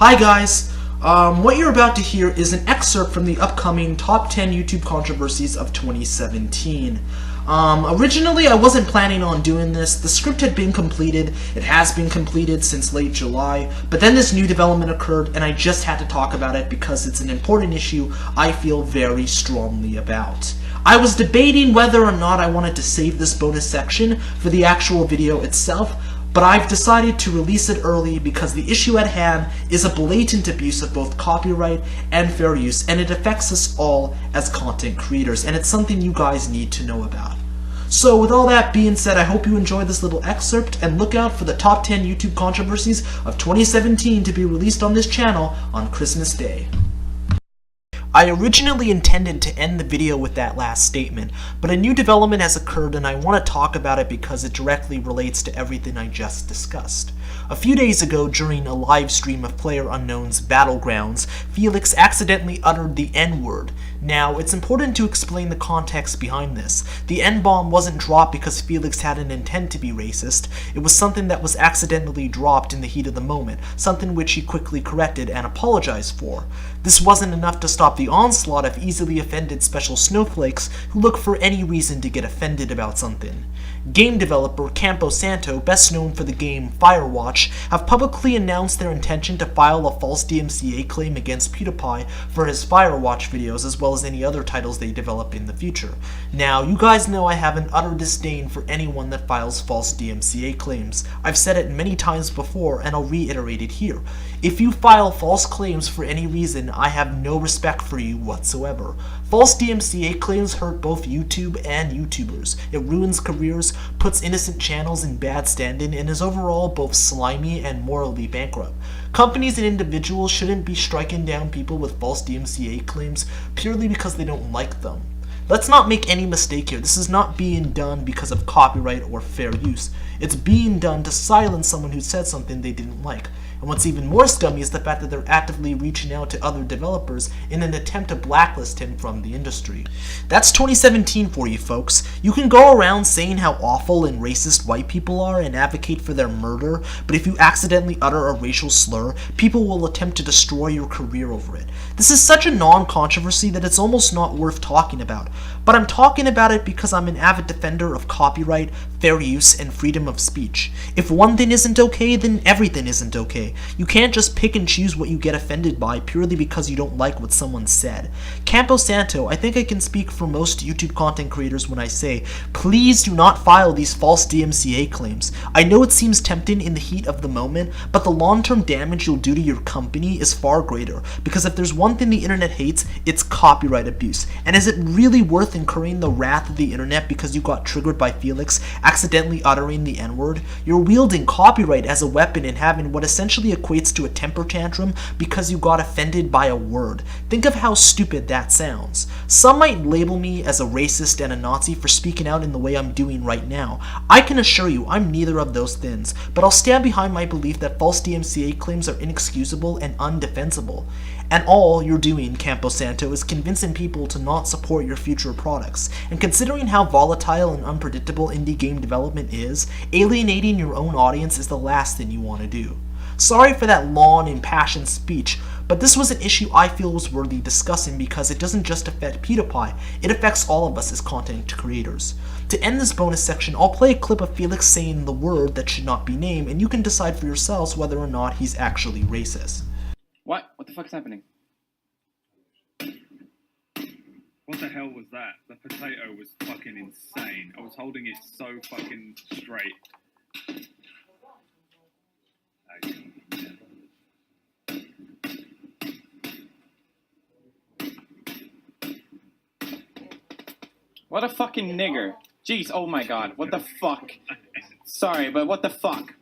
Hi guys, what you're about to hear is an excerpt from the upcoming Top 10 YouTube Controversies of 2017. Originally I wasn't planning on doing this. The script had been completed. It has been completed since late July, but then this new development occurred and I just had to talk about it because it's an important issue I feel very strongly about. I was debating whether or not I wanted to save this bonus section for the actual video itself, but I've decided to release it early because the issue at hand is a blatant abuse of both copyright and fair use, and it affects us all as content creators, and it's something you guys need to know about. So with all that being said, I hope you enjoy this little excerpt, and look out for the top 10 YouTube controversies of 2017 to be released on this channel on Christmas Day. I originally intended to end the video with that last statement, but a new development has occurred and I want to talk about it because it directly relates to everything I just discussed. A few days ago, during a live stream of PlayerUnknown's Battlegrounds, Felix accidentally uttered the N-word. Now, it's important to explain the context behind this. The N-bomb wasn't dropped because Felix had an intent to be racist. It was something that was accidentally dropped in the heat of the moment, something which he quickly corrected and apologized for. This wasn't enough to stop the onslaught of easily offended special snowflakes who look for any reason to get offended about something. Game developer Campo Santo, best known for the game Firewatch, have publicly announced their intention to file a false DMCA claim against PewDiePie for his Firewatch videos, as well as any other titles they develop in the future. Now, you guys know I have an utter disdain for anyone that files false DMCA claims. I've said it many times before, and I'll reiterate it here. If you file false claims for any reason, I have no respect for you whatsoever. False DMCA claims hurt both YouTube and YouTubers. It ruins careers, puts innocent channels in bad standing, and is overall both slimy and morally bankrupt. Companies and individuals shouldn't be striking down people with false DMCA claims purely because they don't like them. Let's not make any mistake here. This is not being done because of copyright or fair use. It's being done to silence someone who said something they didn't like. And what's even more scummy is the fact that they're actively reaching out to other developers in an attempt to blacklist him from the industry. That's 2017 for you folks. You can go around saying how awful and racist white people are and advocate for their murder, but if you accidentally utter a racial slur, people will attempt to destroy your career over it. This is such a non-controversy that it's almost not worth talking about. But I'm talking about it because I'm an avid defender of copyright, fair use, and freedom of speech. If one thing isn't okay, then everything isn't okay. You can't just pick and choose what you get offended by purely because you don't like what someone said. Campo Santo, I think I can speak for most YouTube content creators when I say, please do not file these false DMCA claims. I know it seems tempting in the heat of the moment, but the long-term damage you'll do to your company is far greater, because if there's one thing the internet hates, it's copyright abuse. And is it really worth incurring the wrath of the internet because you got triggered by Felix accidentally uttering the N-word? You're wielding copyright as a weapon and having what essentially equates to a temper tantrum because you got offended by a word. Think of how stupid that sounds. Some might label me as a racist and a Nazi for speaking out in the way I'm doing right now. I can assure you I'm neither of those things, but I'll stand behind my belief that false DMCA claims are inexcusable and undefensible. And all you're doing, Campo Santo, is convincing people to not support your future products. And considering how volatile and unpredictable indie game development is, alienating your own audience is the last thing you want to do. Sorry for that long, impassioned speech, but this was an issue I feel was worthy discussing because it doesn't just affect PewDiePie, it affects all of us as content creators. To end this bonus section, I'll play a clip of Felix saying the word that should not be named, and you can decide for yourselves whether or not he's actually racist. What? What the fuck is happening? What the hell was that? The potato was fucking insane. I was holding it so fucking straight. What a fucking nigger. Jeez, oh my god, what the fuck? Sorry, but what the fuck?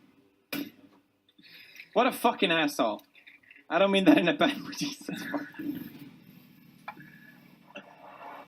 What a fucking asshole. I don't mean that in a bad way, Jesus fuck.